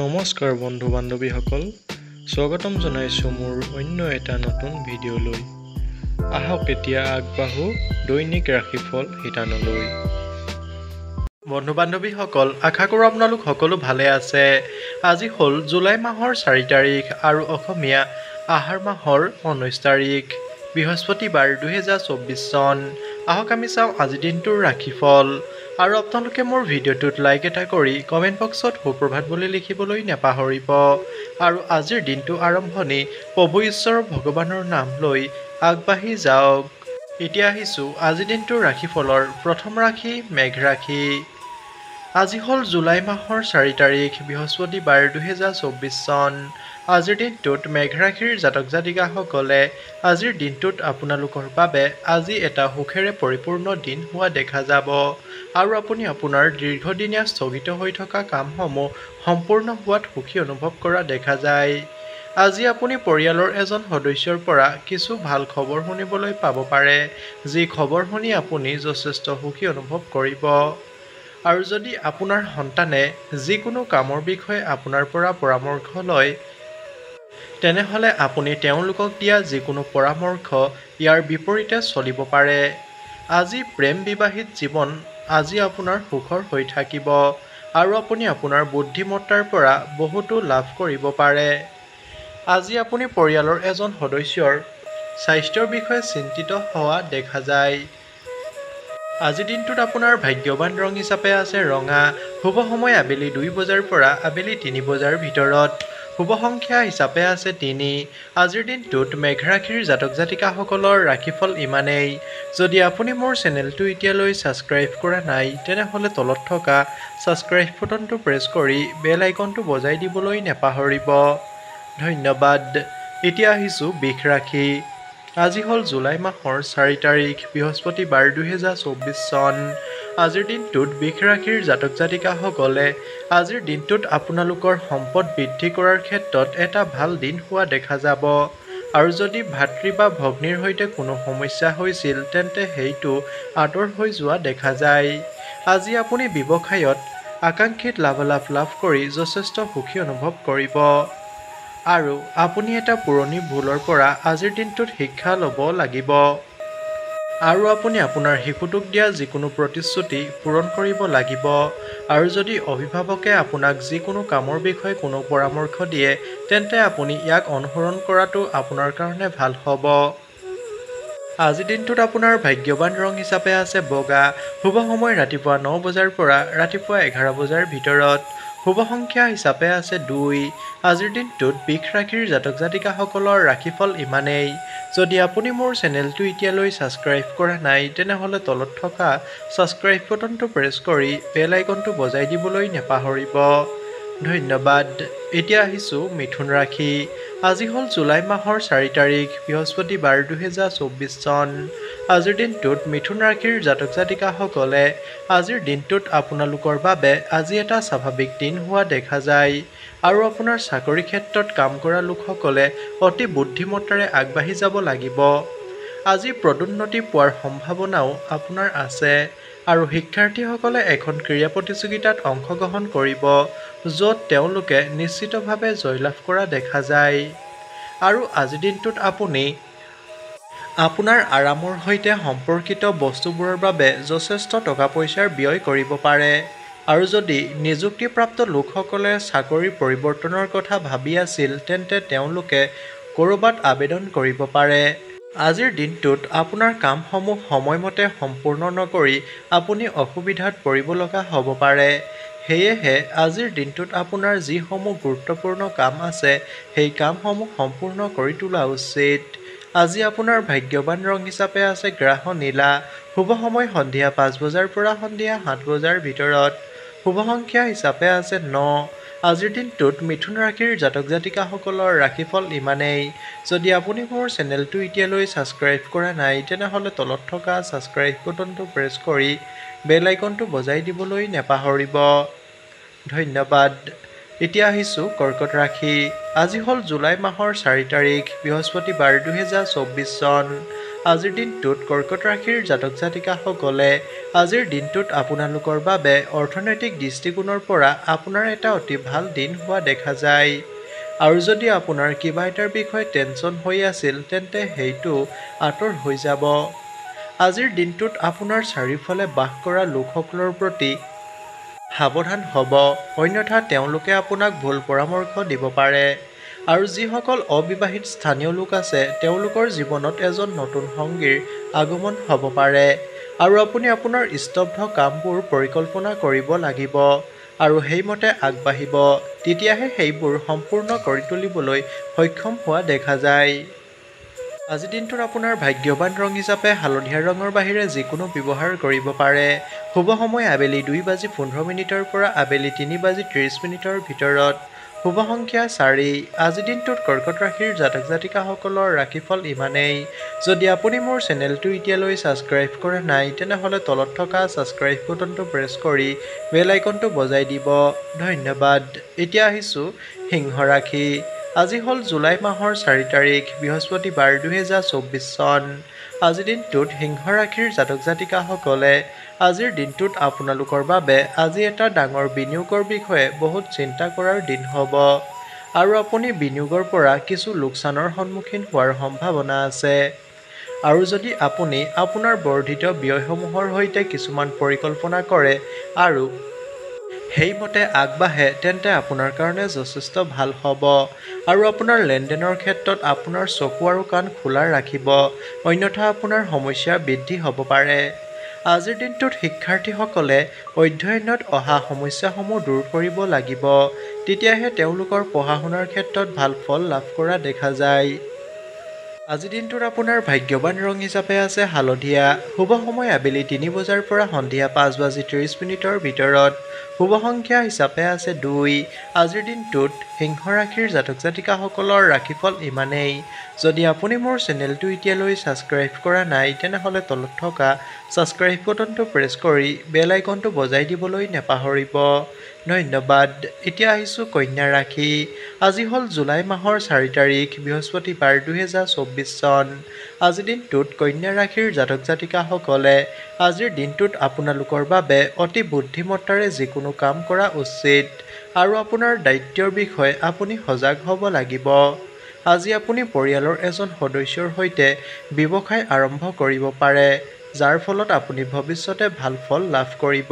নমস্কাৰ বন্ধু বান্ধৱীসকল, স্বাগতম জনাইছোঁ মোৰ অন্য এটা নতুন ভিডিঅ'লৈ। আহক এতিয়া আগবাঢ়ো দৈনিক ৰাশিফল শিতানলৈ। বন্ধু বান্ধৱীসকল, আশা কৰোঁ আপোনালোক সকলো ভালে আছে। আজি হ'ল জুলাই মাহৰ 4 তাৰিখ আৰু অসমীয়া আহাৰ মাহৰ 19 তাৰিখ, বৃহস্পতিবাৰ 2024 চন। আহক আমি চাওঁ আজিৰ দিনটোৰ ৰাশিফল। আৰু আপোনালোকে মোৰ ভিডিঅ'টোত লাইক এটা কৰি কমেণ্ট বক্সত সুপ্ৰভাত বুলি লিখিবলৈ নাপাহৰিব। আৰু আজিৰ দিনটো আৰম্ভণি প্ৰভু ঈশ্বৰ ভগৱানৰ নাম লৈ আগবাঢ়ি যাওক। এতিয়া আহিছোঁ আজিৰ দিনটোৰ ৰাশিফলৰ প্ৰথম ৰাশি মেঘ ৰাশি। আজি হ'ল জুলাই মাহৰ 4 তাৰিখ, বৃহস্পতিবাৰ 2024 চন। আজিৰ দিনটোত মেঘ ৰাশিৰ জাতক জাতিকাসকলে আজিৰ দিনটোত আপোনালোকৰ বাবে আজি এটা সুখেৰে পৰিপূৰ্ণ দিন হোৱা দেখা যাব। আৰু আপুনি আপোনাৰ দীৰ্ঘদিনীয়া স্থগিত হৈ থকা কামসমূহ সম্পূৰ্ণ হোৱাত সুখী অনুভৱ কৰা দেখা যায়। আজি আপুনি পৰিয়ালৰ এজন সদস্যৰ পৰা কিছু ভাল খবৰ শুনিবলৈ পাব পাৰে, যি খবৰ শুনি আপুনি যথেষ্ট সুখী অনুভৱ কৰিব। আৰু যদি আপোনাৰ সন্তানে যিকোনো কামৰ বিষয়ে আপোনাৰ পৰা পৰামৰ্শ লয়, তেনেহ'লে আপুনি তেওঁলোকক দিয়া যিকোনো পৰামৰ্শ ইয়াৰ বিপৰীতে চলিব পাৰে। আজি প্ৰেম বিবাহিত জীৱন আজি আপোনাৰ সুখৰ হৈ থাকিব আৰু আপুনি আপোনাৰ বুদ্ধিমত্তাৰ পৰা বহুতো লাভ কৰিব পাৰে। আজি আপুনি পৰিয়ালৰ এজন সদস্যৰ স্বাস্থ্যৰ বিষয়ে চিন্তিত হোৱা দেখা যায়। আজিৰ দিনটোত আপোনাৰ ভাগ্যৱান ৰং হিচাপে আছে ৰঙা। শুভ সময় আবেলি 2 বজাৰ পৰা আবেলি 3 বজাৰ ভিতৰত। শুভ সংখ্যা হিচাপে আছে 3। আজিৰ দিনটোত মেঘ ৰাশিৰ জাতক জাতিকাসকলৰ ৰাশিফল ইমানেই। যদি আপুনি মোৰ চেনেলটো এতিয়ালৈ ছাবস্ক্ৰাইব কৰা নাই, তেনেহ'লে তলত থকা ছাবস্ক্ৰাইব বুটামটো প্ৰেছ কৰি বেল আইকনটো বজাই দিবলৈ নাপাহৰিব। ধন্যবাদ। এতিয়া আহিছোঁ বৃষ ৰাশি। আজি হ'ল জুলাই মাহৰ 4 তাৰিখ, বৃহস্পতিবাৰ 2024 চন। আজিৰ দিনটোত বৃষ ৰাশিৰ জাতক জাতিকাসকলে আজিৰ দিনটোত আপোনালোকৰ সম্পদ বৃদ্ধি কৰাৰ ক্ষেত্ৰত এটা ভাল দিন হোৱা দেখা যাব। আৰু যদি ভাতৃ বা ভগ্নীৰ সৈতে কোনো সমস্যা হৈছিল, তেন্তে সেইটো আঁতৰ হৈ যোৱা দেখা যায়। আজি আপুনি ব্যৱসায়ত আকাংক্ষিত লাভালাভ লাভ কৰি যথেষ্ট সুখী অনুভৱ কৰিব। আৰু আপুনি এটা পুৰণি ভুলৰ পৰা আজিৰ দিনটোত শিক্ষা ল'ব লাগিব। আৰু আপুনি আপোনাৰ শিশুটোক দিয়া যিকোনো প্ৰতিশ্ৰুতি পূৰণ কৰিব লাগিব। আৰু যদি অভিভাৱকে আপোনাক যিকোনো কামৰ বিষয়ে কোনো পৰামৰ্শ দিয়ে, তেন্তে আপুনি ইয়াক অনুসৰণ কৰাটো আপোনাৰ কাৰণে ভাল হ'ব। আজিৰ দিনটোত আপোনাৰ ভাগ্যৱান ৰং হিচাপে আছে বগা। শুভ সময় ৰাতিপুৱা 9 বজাৰ পৰা ৰাতিপুৱা 11 বজাৰ ভিতৰত। শুভ সংখ্যা হিচাপে আছে 2। আজিৰ দিনটোত বৃষ ৰাশিৰ জাতক জাতিকাসকলৰ ৰাশিফল ইমানেই। যদি আপুনি মোৰ চেনেলটো এতিয়ালৈ ছাবস্ক্ৰাইব কৰা নাই, তেনেহ'লে তলত থকা ছাবস্ক্ৰাইব বুটামটো প্ৰেছ কৰি বেল আইকনটো বজাই দিবলৈ নাপাহৰিব। ধন্যবাদ। এতিয়া আহিছোঁ মিথুন ৰাশি। আজি হ'ল জুলাই মাহৰ 4 তাৰিখ, বৃহস্পতিবাৰ 2024 চন। আজিৰ দিনটোত মিথুন ৰাশিৰ জাতক জাতিকাসকলে আজিৰ দিনটোত আপোনালোকৰ বাবে আজি এটা স্বাভাৱিক দিন হোৱা দেখা যায়। আৰু আপোনাৰ চাকৰি ক্ষেত্ৰত কাম কৰা লোকসকলে অতি বুদ্ধিমত্তাৰে আগবাঢ়ি যাব লাগিব। আজি পদোন্নতি পোৱাৰ সম্ভাৱনাও আপোনাৰ আছে। আৰু শিক্ষাৰ্থীসকলে এখন ক্ৰীড়া প্ৰতিযোগিতাত অংশগ্ৰহণ কৰিব, য'ত তেওঁলোকে নিশ্চিতভাৱে জয়লাভ কৰা দেখা যায়। আৰু আজিৰ দিনটোত আপুনি আপোনাৰ আৰামৰ সৈতে সম্পৰ্কিত বস্তুবোৰৰ বাবে যথেষ্ট টকা পইচাৰ ব্যয় কৰিব পাৰে। আৰু যদি নিযুক্তিপ্ৰাপ্ত লোকসকলে চাকৰিৰ পৰিৱৰ্তনৰ কথা ভাবি আছিল, তেন্তে তেওঁলোকে ক'ৰবাত আবেদন কৰিব পাৰে। আজিৰ দিনটোত আপোনাৰ কামসমূহ সময়মতে সম্পূৰ্ণ নকৰি আপুনি অসুবিধাত পৰিব লগা হ'ব পাৰে। সেয়েহে আজিৰ দিনটোত আপোনাৰ যিসমূহ গুৰুত্বপূৰ্ণ কাম আছে, সেই কামসমূহ সম্পূৰ্ণ কৰি তোলা উচিত। আজি আপোনাৰ ভাগ্যৱান ৰং হিচাপে আছে গাঢ় নীলা। শুভ সময় সন্ধিয়া 5 বজাৰ পৰা সন্ধিয়া 7 বজাৰ ভিতৰত। শুভ সংখ্যা হিচাপে আছে 9। আজিৰ দিনটোত মিথুন ৰাশিৰ জাতক জাতিকাসকলৰ ৰাশিফল ইমানেই। যদি আপুনি মোৰ চেনেলটো এতিয়ালৈ ছাবস্ক্ৰাইব কৰা নাই, তেনেহ'লে তলত থকা ছাবস্ক্ৰাইব বুটামটো প্ৰেছ কৰি বেল আইকনটো বজাই দিবলৈ নাপাহৰিব। ধন্যবাদ। এতিয়া আহিছোঁ কৰ্কট ৰাশি। আজি হ'ল জুলাই মাহৰ 4 তাৰিখ, বৃহস্পতিবাৰ 2024 চন। আজিৰ দিনটোত কৰ্কট ৰাশিৰ জাতক জাতিকাসকলে আজিৰ দিনটোত আপোনালোকৰ বাবে অৰ্থনৈতিক দৃষ্টিকোণৰ পৰা আপোনাৰ এটা অতি ভাল দিন হোৱা দেখা যায়। আৰু যদি আপোনাৰ কিবা এটাৰ বিষয়ে টেনচন হৈ আছিল তেন্তে সেইটো আঁতৰ হৈ যাব। আজিৰ দিনটোত আপোনাৰ চাৰিওফালে বাস কৰা লোকসকলৰ প্ৰতি সাৱধান হ'ব, অন্যথা তেওঁলোকে আপোনাক ভুল পৰামৰ্শ দিব পাৰে। আৰু যিসকল অবিবাহিত স্থানীয় লোক আছে তেওঁলোকৰ জীৱনত এজন নতুন সংগীৰ আগমন হ'ব পাৰে। আৰু আপুনি আপোনাৰ স্তব্ধ কামবোৰ পৰিকল্পনা কৰিব লাগিব আৰু সেইমতে আগবাঢ়িব, তেতিয়াহে সেইবোৰ সম্পূৰ্ণ কৰি তুলিবলৈ সক্ষম হোৱা দেখা যায়। আজিৰ দিনটোত আপোনাৰ ভাগ্যৱান ৰং হিচাপে হালধীয়া ৰঙৰ বাহিৰে যিকোনো ব্যৱহাৰ কৰিব পাৰে। শুভ সময় আবেলি 2:15 পৰা আবেলি 3:30 ভিতৰত। শুভ সংখ্যা 4। আজিৰ দিনটোত কৰ্কট ৰাশিৰ জাতক জাতিকাসকলৰ ৰাশিফল ইমানেই। যদি আপুনি মোৰ চেনেলটো এতিয়ালৈ ছাবস্ক্ৰাইব কৰা নাই তেনেহ'লে তলত থকা ছাবস্ক্ৰাইব বুটামটো প্ৰেছ কৰি বেল আইকনটো বজাই দিব। ধন্যবাদ। এতিয়া আহিছোঁ সিংহ ৰাশি। আজি হ'ল জুলাই মাহৰ 4 তাৰিখ বৃহস্পতিবাৰ 2024 চন। আজিৰ দিনটোত সিংহ ৰাশিৰ জাতক জাতিকাসকলে আজিৰ দিনটোত আপোনালোকৰ বাবে আজি এটা ডাঙৰ বিনিয়োগৰ বিষয়ে বহুত চিন্তা কৰাৰ দিন হ'ব আৰু আপুনি বিনিয়োগৰ পৰা কিছু লোকচানৰ সন্মুখীন হোৱাৰ সম্ভাৱনা আছে। আৰু যদি আপুনি আপোনাৰ বৰ্ধিত ব্যয়সমূহৰ সৈতে কিছুমান পৰিকল্পনা কৰে আৰু সেইমতে আগবাঢ়ে তেন্তে আপোনাৰ কাৰণে যথেষ্ট ভাল হ'ব। আৰু আপোনাৰ লেনদেনৰ ক্ষেত্ৰত আপোনাৰ চকু আৰু কাণ খোলা ৰাখিব, অন্যথা আপোনাৰ সমস্যা বৃদ্ধি হ'ব পাৰে। আজিৰ দিনটোত শিক্ষাৰ্থীসকলে অধ্যয়নত অহা সমস্যাসমূহ দূৰ কৰিব লাগিব, তেতিয়াহে তেওঁলোকৰ পঢ়া-শুনাৰ ক্ষেত্ৰত ভাল ফল লাভ কৰা দেখা যায়। আজিৰ দিনটোত আপোনাৰ ভাগ্যৱান ৰং হিচাপে আছে হালধীয়া। শুভ সময় আবেলি 3 পৰা সন্ধিয়া 5:30 ভিতৰত। শুভ সংখ্যা হিচাপে আছে 2। আজিৰ দিনটোত সিংহ ৰাশিৰ জাতক জাতিকাসকলৰ ৰাশিফল ইমানেই। যদি আপুনি মোৰ চেনেলটো এতিয়ালৈ ছাবস্ক্ৰাইব কৰা নাই তেনেহ'লে তলত থকা ছাবস্ক্ৰাইব বুটামটো প্ৰেছ কৰি বেল আইকনটো বজাই দিবলৈ নাপাহৰিব। ধন্যবাদ। এতিয়া আহিছোঁ কন্যা ৰাশি। আজি হ'ল জুলাই মাহৰ 4 তাৰিখ বৃহস্পতিবাৰ 2024 চন। আজিৰ দিনটোত কন্যা ৰাশিৰ জাতক জাতিকাসকলে আজিৰ দিনটোত আপোনালোকৰ বাবে অতি বুদ্ধিমত্তাৰে যিকোনো কাম কৰা উচিত আৰু আপোনাৰ দায়িত্বৰ বিষয়ে আপুনি সজাগ হ'ব লাগিব। আজি আপুনি পৰিয়ালৰ এজন সদস্যৰ সৈতে ব্যৱসায় আৰম্ভ কৰিব পাৰে, যাৰ ফলত আপুনি ভৱিষ্যতে ভাল ফল লাভ কৰিব।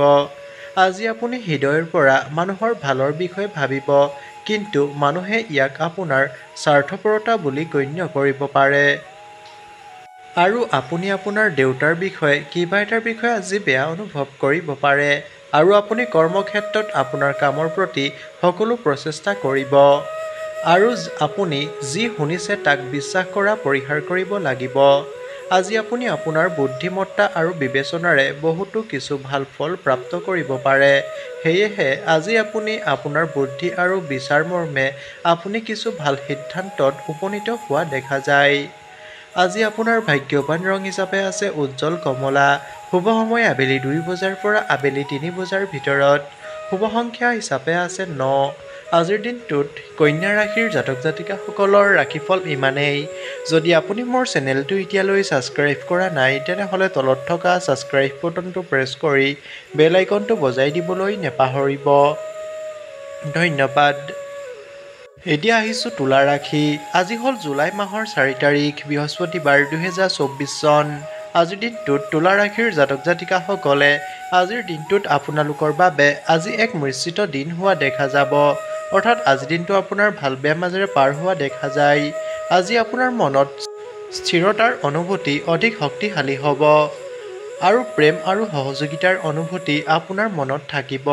আজি আপুনি হৃদয়ৰ পৰা মানুহৰ ভালৰ বিষয়ে ভাবিব, কিন্তু মানুহে ইয়াক আপোনাৰ স্বাৰ্থপৰতা বুলি গণ্য কৰিব পাৰে। আৰু আপুনি আপোনাৰ দেউতাৰ বিষয়ে কিবা এটাৰ বিষয়ে আজি বেয়া অনুভৱ কৰিব পাৰে। আৰু আপুনি কৰ্মক্ষেত্ৰত আপোনাৰ কামৰ প্ৰতি সকলো প্ৰচেষ্টা কৰিব। আৰু আপুনি যি শুনিছে তাক বিশ্বাস কৰা পৰিহাৰ কৰিব লাগিব। আজি আপুনি আপোনাৰ বুদ্ধিমত্তা আৰু বিবেচনাৰে বহুতো কিছু ভাল ফল প্ৰাপ্ত কৰিব পাৰে। সেয়েহে আজি আপুনি আপোনাৰ বুদ্ধি আৰু বিচাৰ মৰ্মে আপুনি কিছু ভাল সিদ্ধান্তত উপনীত হোৱা দেখা যায়। আজি আপোনাৰ ভাগ্যৱান ৰং হিচাপে আছে উজ্জ্বল কমলা। শুভ সময় আবেলি 2 পৰা আবেলি 3 ভিতৰত। শুভ সংখ্যা হিচাপে আছে 9। আজিৰ দিনটোত কন্যা ৰাশিৰ জাতক জাতিকাসকলৰ ৰাশিফল ইমানেই। যদি আপুনি মোৰ চেনেলটো এতিয়ালৈ ছাবস্ক্ৰাইব কৰা নাই তেনেহ'লে তলত থকা ছাবস্ক্ৰাইব বুটামটো প্ৰেছ কৰি বেল আইকনটো বজাই দিবলৈ নাপাহৰিব। ধন্যবাদ। এতিয়া আহিছোঁ তুলা ৰাশি। আজি হ'ল জুলাই মাহৰ 4 তাৰিখ বৃহস্পতিবাৰ 2024 চন। আজিৰ দিনটোত তুলা ৰাশিৰ জাতক জাতিকাসকলে আজিৰ দিনটোত আপোনালোকৰ বাবে আজি এক মিশ্ৰিত দিন হোৱা দেখা যাব, অৰ্থাৎ আজিৰ দিনটো আপোনাৰ ভাল বেয়া মাজেৰে পাৰ হোৱা দেখা যায়। আজি আপোনাৰ মনত স্থিৰতাৰ অনুভূতি অধিক শক্তিশালী হ'ব আৰু প্ৰেম আৰু সহযোগিতাৰ অনুভূতি আপোনাৰ মনত থাকিব।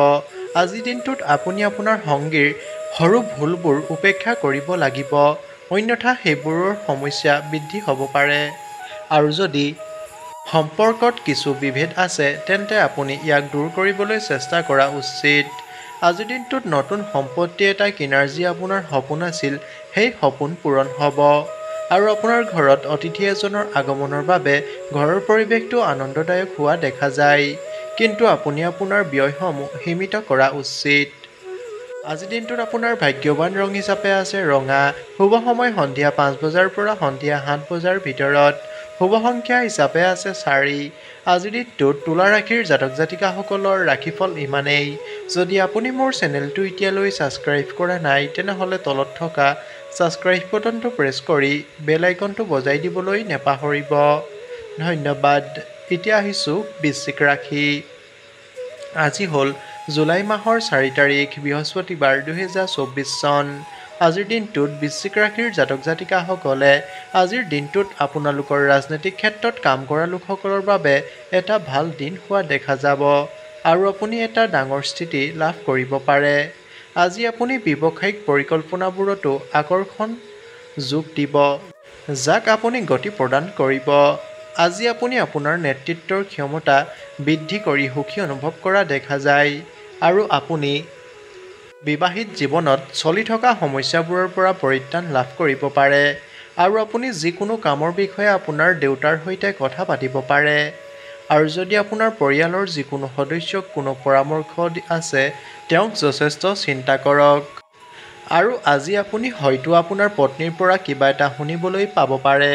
আজিৰ দিনটোত আপুনি আপোনাৰ সংগীৰ সৰু ভুলবোৰ উপেক্ষা কৰিব লাগিব, অন্যথা সেইবোৰৰ সমস্যা বৃদ্ধি হ'ব পাৰে। আৰু যদি সম্পৰ্কত কিছু বিভেদ আছে তেন্তে আপুনি ইয়াক দূৰ কৰিবলৈ চেষ্টা কৰা উচিত। আজিৰ দিনটোত নতুন সম্পত্তি এটা কিনাৰ যি আপোনাৰ সপোন আছিল সেই সপোন পূৰণ হ'ব। আৰু আপোনাৰ ঘৰত অতিথি এজনৰ আগমনৰ বাবে ঘৰৰ পৰিৱেশটো আনন্দদায়ক হোৱা দেখা যায়, কিন্তু আপুনি আপোনাৰ ব্যয়সমূহ সীমিত কৰা উচিত। আজিৰ দিনটোত আপোনাৰ ভাগ্যৱান ৰং হিচাপে আছে ৰঙা। শুভ সময় সন্ধিয়া 5 পৰা সন্ধিয়া 7 ভিতৰত। শুভ সংখ্যা হিচাপে আছে 4। আজিৰ দিনটোত তুলা ৰাশিৰ জাতক জাতিকাসকলৰ ৰাশিফল ইমানেই। যদি আপুনি মোৰ চেনেলটো এতিয়ালৈ ছাবস্ক্ৰাইব কৰা নাই তেনেহ'লে তলত থকা ছাবস্ক্ৰাইব বাটনটো প্ৰেছ কৰি বেল আইকনটো বজাই দিবলৈ নাপাহৰিব। ধন্যবাদ। এতিয়া আহিছোঁ বৃশ্চিক ৰাশি। আজি হ'ল জুলাই মাহৰ 4 তাৰিখ বৃহস্পতিবাৰ 2024 চন। আজিৰ দিনটোত বৃশ্চিক ৰাশিৰ জাতক জাতিকাসকলে আজিৰ দিনটোত আপোনালোকৰ ৰাজনৈতিক ক্ষেত্ৰত কাম কৰা লোকসকলৰ বাবে এটা ভাল দিন হোৱা দেখা যাব আৰু আপুনি এটা ডাঙৰ স্থিতি লাভ কৰিব পাৰে। আজি আপুনি ব্যৱসায়িক পৰিকল্পনাবোৰতো আকৰ্ষণ যোগ দিব, যাক আপুনি গতি প্ৰদান কৰিব। আজি আপুনি আপোনাৰ নেতৃত্বৰ ক্ষমতা বৃদ্ধি কৰি সুখী অনুভৱ কৰা দেখা যায় আৰু আপুনি বিবাহিত জীৱনত চলি থকা সমস্যাবোৰৰ পৰা পৰিত্ৰাণ লাভ কৰিব পাৰে আৰু আপুনি যিকোনো কামৰ বিষয়ে আপোনাৰ দেউতাৰ সৈতে কথা পাতিব পাৰে। আৰু যদি আপোনাৰ পৰিয়ালৰ যিকোনো সদস্যক কোনো পৰামৰ্শ আছে তেওঁক যথেষ্ট চিন্তা কৰক। আৰু আজি আপুনি হয়তো আপোনাৰ পত্নীৰ পৰা কিবা এটা শুনিবলৈ পাব পাৰে।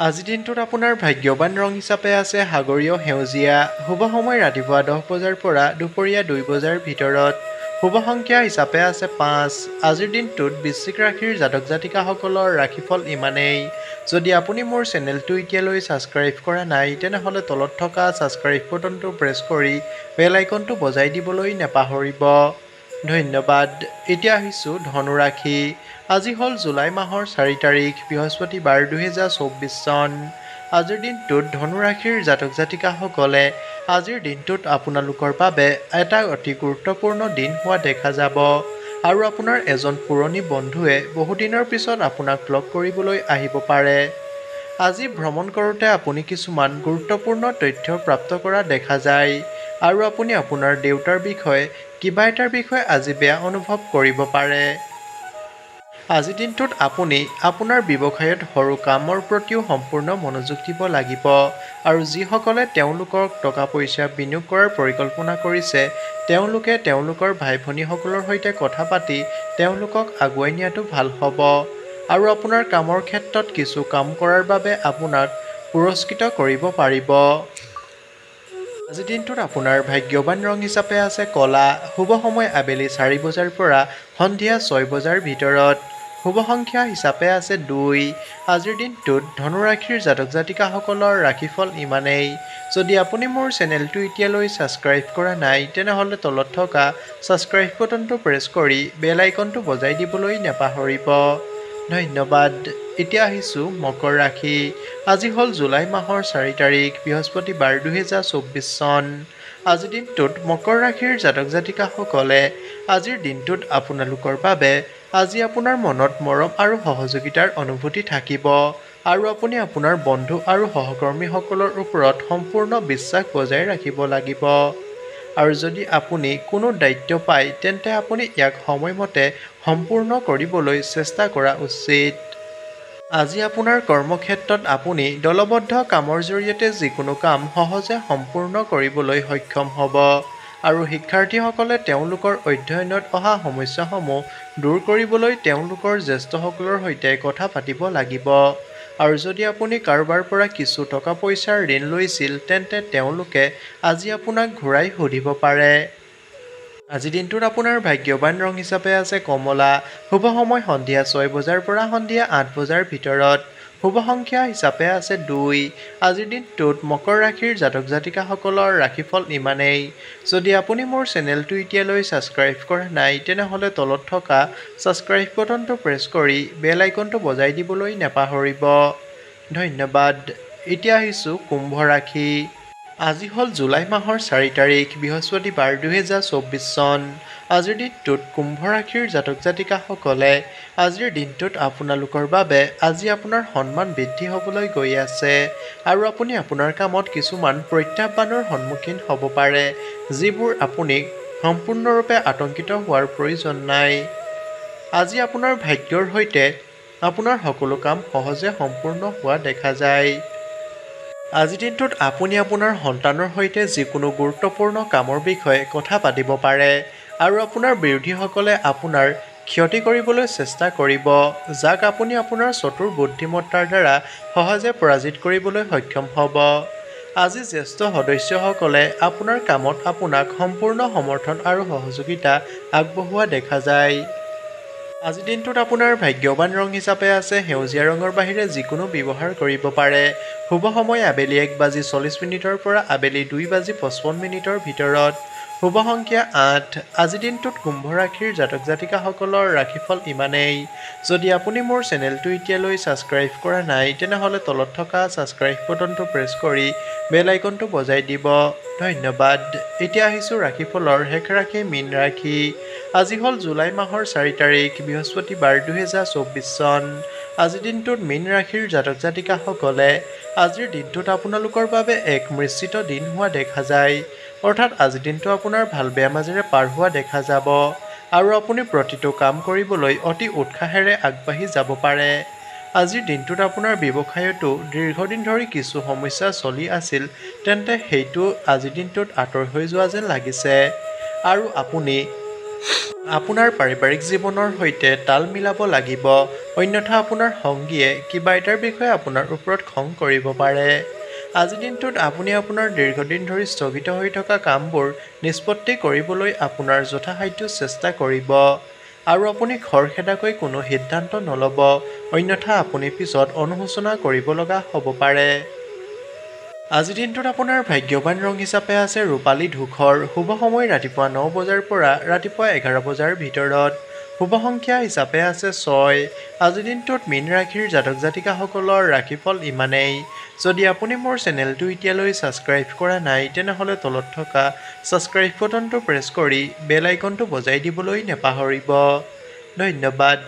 আজিৰ দিনটোত আপোনাৰ ভাগ্যৱান ৰং হিচাপে আছে সাগৰীয় সেউজীয়া। শুভ সময় ৰাতিপুৱা 10 বজাৰ পৰা দুপৰীয়া 2 বজাৰ ভিতৰত। শুভ সংখ্যা হিচাপে আছে 5। আজিৰ দিনটোত বৃশ্চিক ৰাশিৰ জাতক জাতিকাসকলৰ ৰাশিফল ইমানেই। যদি আপুনি মোৰ চেনেলটো এতিয়ালৈ ছাবস্ক্ৰাইব কৰা নাই তেনেহ'লে তলত থকা ছাবস্ক্ৰাইব বাটনটো প্ৰেছ কৰি বেল আইকনটো বজাই দিবলৈ নাপাহৰিব। ধন্যবাদ। এতিয়া আহিছোঁ ধনু ৰাশি। আজি হ'ল জুলাই মাহৰ 4 তাৰিখ বৃহস্পতিবাৰ 2024 চন। আজিৰ দিনটোত ধনু ৰাশিৰ জাতক জাতিকাসকলে আজিৰ দিনটোত আপোনালোকৰ বাবে এটা অতি গুৰুত্বপূৰ্ণ দিন হোৱা দেখা যাব আৰু আপোনাৰ এজন পুৰণি বন্ধুৱে বহুদিনৰ পিছত আপোনাক লগ কৰিবলৈ আহিব পাৰে। আজি ভ্ৰমণ কৰোঁতে আপুনি কিছুমান গুৰুত্বপূৰ্ণ তথ্য প্ৰাপ্ত কৰা দেখা যায় আৰু আপুনি আপোনাৰ দেউতাৰ বিষয়ে কিবা এটাৰ বিষয়ে আজি বেয়া অনুভৱ কৰিব পাৰে। আজিৰ দিনটোত আপুনি আপোনাৰ ব্যৱসায়ত সৰু কামৰ প্ৰতিও সম্পূৰ্ণ মনোযোগ দিব লাগিব আৰু যিসকলে তেওঁলোকক টকা পইচা বিনিয়োগ কৰাৰ পৰিকল্পনা কৰিছে তেওঁলোকে তেওঁলোকৰ ভাই ভনীসকলৰ সৈতে কথা পাতি তেওঁলোকক আগুৱাই নিয়াটো ভাল হ'ব আৰু আপোনাৰ কামৰ ক্ষেত্ৰত কিছু কাম কৰাৰ বাবে আপোনাক পুৰস্কৃত কৰিব পাৰিব। আজিৰ দিনটোত আপোনাৰ ভাগ্যৱান ৰং হিচাপে আছে ক'লা। শুভ সময় আবেলি 4 বজাৰ পৰা সন্ধিয়া 6 বজাৰ ভিতৰত। শুভ সংখ্যা হিচাপে আছে 2। আজিৰ দিনটোত ধনু ৰাশিৰ জাতক জাতিকাসকলৰ ৰাশিফল ইমানেই। যদি আপুনি মোৰ চেনেলটো এতিয়ালৈ ছাবস্ক্ৰাইব কৰা নাই তেনেহ'লে তলত থকা ছাবস্ক্ৰাইব বাটনটো প্ৰেছ কৰি বেল আইকনটো বজাই দিবলৈ নাপাহৰিব। ধন্যবাদ। এতিয়া আহিছোঁ মকৰ ৰাশি। আজি হ'ল জুলাই মাহৰ 4 তাৰিখ বৃহস্পতিবাৰ 2024 চন। আজিৰ দিনটোত মকৰ ৰাশিৰ জাতক জাতিকাসকলে আজিৰ দিনটোত আপোনালোকৰ বাবে আজি আপোনাৰ মনত মৰম আৰু সহযোগিতাৰ অনুভূতি থাকিব আৰু আপুনি আপোনাৰ বন্ধু আৰু সহকৰ্মীসকলৰ ওপৰত সম্পূৰ্ণ বিশ্বাস বজাই ৰাখিব লাগিব। আৰু যদি আপুনি কোনো দায়িত্ব পায় তেন্তে আপুনি ইয়াক সময়মতে সম্পূৰ্ণ কৰিবলৈ চেষ্টা কৰা উচিত। আজি আপোনাৰ কৰ্মক্ষেত্ৰত আপুনি দলবদ্ধ কামৰ জৰিয়তে যিকোনো কাম সহজে সম্পূৰ্ণ কৰিবলৈ সক্ষম হ'ব আৰু শিক্ষাৰ্থীসকলে তেওঁলোকৰ অধ্যয়নত অহা সমস্যাসমূহ দূৰ কৰিবলৈ তেওঁলোকৰ জ্যেষ্ঠসকলৰ সৈতে কথা পাতিব লাগিব। আৰু যদি আপুনি কাৰোবাৰ পৰা কিছু টকা পইচাৰ ঋণ লৈছিল তেন্তে তেওঁলোকে আজি আপোনাক ঘূৰাই সুধিব পাৰে। আজিৰ দিনটোত আপোনাৰ ভাগ্যৱান ৰং হিচাপে আছে কমলা। শুভ সময় সন্ধিয়া 6 বজাৰ পৰা সন্ধিয়া 8 বজাৰ ভিতৰত। শুভ সংখ্যা হিচাপে আছে 2। আজিৰ দিনটোত মকৰ ৰাশিৰ জাতক জাতিকাসকলৰ ৰাশিফল ইমানেই। যদি আপুনি মোৰ চেনেলটো এতিয়ালৈ ছাবস্ক্ৰাইব কৰা নাই তেনেহ'লে তলত থকা ছাবস্ক্ৰাইব বাটনটো প্ৰেছ কৰি বেল আইকনটো বজাই দিবলৈ নাপাহৰিব। ধন্যবাদ। এতিয়া আহিছোঁ কুম্ভ ৰাশি। আজি হ'ল জুলাই মাহৰ 4 তাৰিখ বৃহস্পতিবাৰ 2024 চন। আজিৰ দিনটোত কুম্ভ ৰাশিৰ জাতক জাতিকাসকলে আজিৰ দিনটোত আপোনালোকৰ বাবে আজি আপোনাৰ সন্মান বৃদ্ধি হ'বলৈ গৈ আছে আৰু আপুনি আপোনাৰ কামত কিছুমান প্ৰত্যাহ্বানৰ সন্মুখীন হ'ব পাৰে যিবোৰ আপুনি সম্পূৰ্ণৰূপে আতংকিত হোৱাৰ প্ৰয়োজন নাই। আজি আপোনাৰ ভাগ্যৰ সৈতে আপোনাৰ সকলো কাম সহজে সম্পূৰ্ণ হোৱা দেখা যায়। আজিৰ দিনটোত আপুনি আপোনাৰ সন্তানৰ সৈতে যিকোনো গুৰুত্বপূৰ্ণ কামৰ বিষয়ে কথা পাতিব পাৰে আৰু আপোনাৰ বিৰোধীসকলে আপোনাৰ ক্ষতি কৰিবলৈ চেষ্টা কৰিব, যাক আপুনি আপোনাৰ চতুৰ বুদ্ধিমত্তাৰ দ্বাৰা সহজে পৰাজিত কৰিবলৈ সক্ষম হ'ব। আজি জ্যেষ্ঠ সদস্যসকলে আপোনাৰ কামত আপোনাক সম্পূৰ্ণ সমৰ্থন আৰু সহযোগিতা আগবঢ়োৱা দেখা যায়। আজিৰ দিনটোত আপোনাৰ ভাগ্যৱান ৰং হিচাপে আছে সেউজীয়া ৰঙৰ বাহিৰে যিকোনো ব্যৱহাৰ কৰিব পাৰে। শুভ সময় আবেলি 1:40 পৰা আবেলি 2:55 ভিতৰত। শুভ সংখ্যা 8। আজিৰ দিনটোত কুম্ভ ৰাশিৰ জাতক জাতিকাসকলৰ ৰাশিফল ইমানেই। যদি আপুনি মোৰ চেনেলটো এতিয়ালৈ ছাবস্ক্ৰাইব কৰা নাই তেনেহ'লে তলত থকা ছাবস্ক্ৰাইব বাটনটো প্ৰেছ কৰি বেল আইকনটো বজাই দিব। ধন্যবাদ। এতিয়া আহিছোঁ ৰাশিফলৰ শেষ ৰাশি মীন ৰাশি। আজি হ'ল জুলাই মাহৰ 4 তাৰিখ বৃহস্পতিবাৰ 2024 চন। আজিৰ দিনটোত মীন ৰাশিৰ জাতক জাতিকাসকলে আজিৰ দিনটোত আপোনালোকৰ বাবে এক মিশ্ৰিত দিন হোৱা দেখা যায়। অৰ্থাৎ আজিৰ দিনটো আপোনাৰ ভাল বেয়া মাজেৰে পাৰ হোৱা দেখা যাব আৰু আপুনি প্ৰতিটো কাম কৰিবলৈ অতি উৎসাহেৰে আগবাঢ়ি যাব পাৰে। আজিৰ দিনটোত আপোনাৰ ব্যৱসায়তো দীৰ্ঘদিন ধৰি কিছু সমস্যা চলি আছিল তেন্তে সেইটো আজিৰ দিনটোত আঁতৰ হৈ যোৱা যেন লাগিছে আৰু আপুনি আপোনাৰ পাৰিবাৰিক জীৱনৰ সৈতে তাল মিলাব লাগিব, অন্যথা আপোনাৰ সংগীয়ে কিবা এটাৰ বিষয়ে আপোনাৰ ওপৰত খং কৰিব পাৰে। আজিৰ দিনটোত আপুনি আপোনাৰ দীৰ্ঘদিন ধৰি স্থগিত হৈ থকা কামবোৰ নিষ্পত্তি কৰিবলৈ আপোনাৰ যথাসাধ্য চেষ্টা কৰিব আৰু আপুনি খৰখেদাকৈ কোনো সিদ্ধান্ত নল'ব, অন্যথা আপুনি পিছত অনুশোচনা কৰিব লগা হ'ব পাৰে। আজিৰ দিনটোত আপোনাৰ ভাগ্যৱান ৰং হিচাপে আছে ৰূপালী ধূসৰ। শুভ সময় ৰাতিপুৱা 9 পৰা ৰাতিপুৱা 11 ভিতৰত। শুভ সংখ্যা হিচাপে আছে 6। আজিৰ দিনটোত মীন ৰাশিৰ জাতক জাতিকাসকলৰ ৰাশিফল ইমানেই। যদি আপুনি মোৰ চেনেলটো এতিয়ালৈ ছাবস্ক্ৰাইব কৰা নাই তেনেহ'লে তলত থকা ছাবস্ক্ৰাইব বাটনটো প্ৰেছ কৰি বেল আইকনটো বজাই দিবলৈ নাপাহৰিব। ধন্যবাদ।